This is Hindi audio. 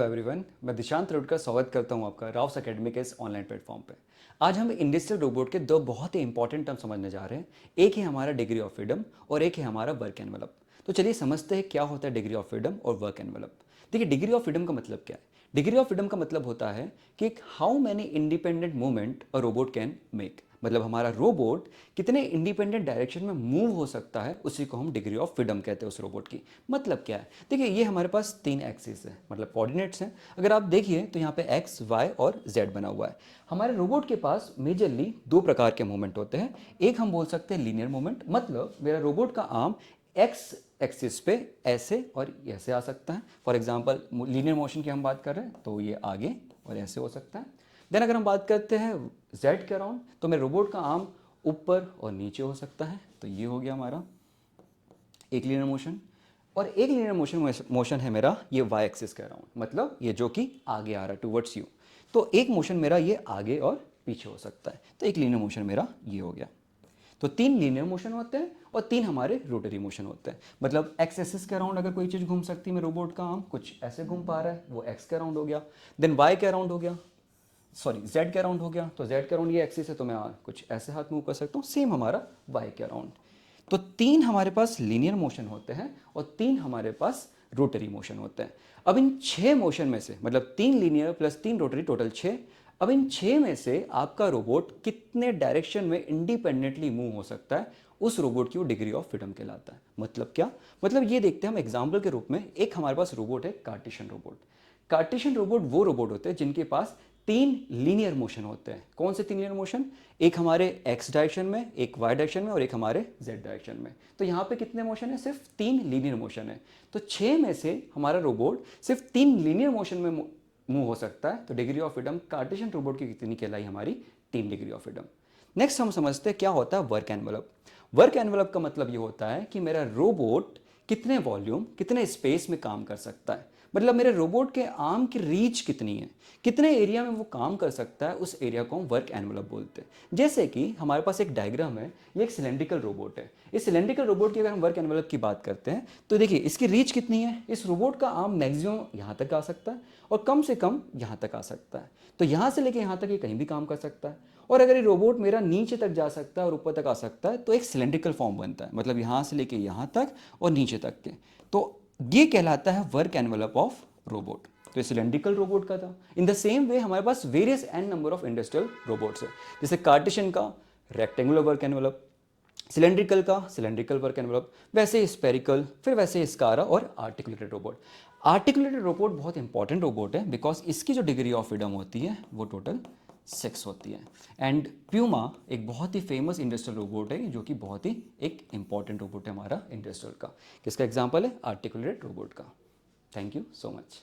एवरीवन, मैं दिशांत रुड़कर स्वागत करता हूं आपका राव्स एकेडमी के इस ऑनलाइन प्लेटफॉर्म पे। आज हम इंडस्ट्रियल रोबोट के दो बहुत ही इंपॉर्टेंट टर्म समझने जा रहे हैं। एक है हमारा डिग्री ऑफ फ्रीडम और एक है हमारा वर्क एनवेलप। तो चलिए समझते हैं क्या होता है डिग्री ऑफ फ्रीडम और वर्क एनवेलप। देखिए, डिग्री ऑफ फ्रीडम का मतलब क्या है। डिग्री ऑफ फ्रीडम का मतलब होता है कि how many independent movement a robot can make, मतलब हमारा रोबोट कितने इंडिपेंडेंट डायरेक्शन में मूव हो सकता है, उसी को हम डिग्री ऑफ फ्रीडम कहते हैं उस रोबोट की। मतलब क्या है, देखिए ये हमारे पास तीन एक्सिस है, मतलब कोऑर्डिनेट्स हैं। अगर आप देखिए तो यहाँ पे एक्स, वाई और जेड बना हुआ है। हमारे रोबोट के पास मेजरली दो प्रकार के मूवमेंट होते हैं। एक हम बोल सकते हैं लीनियर मूवमेंट, मतलब मेरा रोबोट का आर्म एक्स एक्सिस पे ऐसे और ऐसे आ सकता है। फॉर एग्जांपल लीनियर मोशन की हम बात कर रहे हैं तो ये आगे और ऐसे हो सकता है। देन अगर हम बात करते हैं जेड के अराउंड, तो मेरे रोबोट का आर्म ऊपर और नीचे हो सकता है। तो ये हो गया हमारा एक लीनियर मोशन। और एक लीनियर मोशन है मेरा ये वाई एक्सिस के अराउंड, मतलब ये जो कि आगे आ रहा है टुवर्ड्स यू। तो एक मोशन मेरा ये आगे और पीछे हो सकता है। तो एक लीनियर मोशन मेरा ये हो गया। तो तीन लीनियर मोशन होते हैं और तीन हमारे रोटरी मोशन होते हैं। मतलब एक्स एक्सिस के अराउंड अगर कोई चीज़ घूम सकती है, मैं रोबोट का आर्म कुछ ऐसे घूम पा रहा है, वो एक्स के अराउंड हो गया। देन वाई के अराउंड हो गया, सॉरी जेड के अराउंड हो गया। तो जेड के अराउंड ये एक्सिस है तो मैं कुछ ऐसे हाथ मूव कर सकता हूँ। सेम हमारा वाई के अराउंड। तो तीन हमारे पास लीनियर मोशन होते हैं और तीन हमारे पास रोटरी मोशन होते हैं। अब इन छह मोशन में से, मतलब तीन लीनियर प्लस तीन रोटरी, टोटल छः। अब इन छः में से आपका रोबोट कितने डायरेक्शन में इंडिपेंडेंटली मूव हो सकता है, उस रोबोट की वो डिग्री ऑफ फ्रीडम कहलाता है। मतलब क्या, मतलब ये देखते हैं हम एग्जाम्पल के रूप में। एक हमारे पास रोबोट है कार्टेशियन रोबोट। कार्टेशियन रोबोट वो रोबोट होते हैं जिनके पास तीन लीनियर मोशन होते हैं। कौन से तीन लीनियर मोशन? एक हमारे एक्स डायरेक्शन में, एक वाई डायरेक्शन में और एक हमारे जेड डायरेक्शन में। तो यहाँ पे कितने मोशन है? सिर्फ तीन लीनियर मोशन है। तो छः में से हमारा रोबोट सिर्फ तीन लीनियर मोशन में मूव हो सकता है। तो degree of freedom Cartesian robot की कितनी कहलाई? हमारी 3 डिग्री ऑफ फ्रीडम। नेक्स्ट हम समझते हैं क्या होता है वर्क एनवेलप। वर्क एनवेलप का मतलब ये होता है कि मेरा रोबोट कितने वॉल्यूम, कितने स्पेस में काम कर सकता है। मतलब मेरे रोबोट के आर्म की रीच कितनी है, कितने एरिया में वो काम कर सकता है, उस एरिया को हम वर्क एनवेलप बोलते हैं। जैसे कि हमारे पास एक डायग्राम है, ये एक सिलेंड्रिकल रोबोट है। इस सिलेंड्रिकल रोबोट की अगर हम वर्क एनवेलप की बात करते हैं तो देखिए इसकी रीच कितनी है। इस रोबोट का आर्म मैक्सिमम यहाँ तक आ सकता है और कम से कम यहाँ तक आ सकता है। तो यहाँ से लेके यहाँ तक ये कहीं भी काम कर सकता है। और अगर ये रोबोट मेरा नीचे तक जा सकता है और ऊपर तक आ सकता है तो एक सिलेंड्रिकल फॉर्म बनता है, मतलब यहाँ से लेके यहाँ तक और नीचे तक के। तो ये कहलाता है वर्क एनवेलप ऑफ रोबोट। तो ये सिलेंड्रिकल रोबोट का था। इन द सेम वे हमारे पास various n number of industrial robots है। जैसे कार्टेशियन का रेक्टेंगुलर वर्क एनवेलप, सिलेंड्रिकल का सिलेंड्रिकल वर्क एनवेलप, वैसे स्पेरिकल, फिर वैसे स्कारा और आर्टिकुलेटेड रोबोट। आर्टिकुलेटेड रोबोट बहुत इंपॉर्टेंट रोबोट है बिकॉज इसकी जो डिग्री ऑफ फ्रीडम होती है वो टोटल 6 होती है। एंड प्यूमा एक बहुत ही फेमस इंडस्ट्रियल रोबोट है जो कि बहुत ही एक इंपॉर्टेंट रोबोट है हमारा इंडस्ट्रियल का। किसका एग्जाम्पल है? आर्टिकुलेटेड रोबोट का। Thank you so much.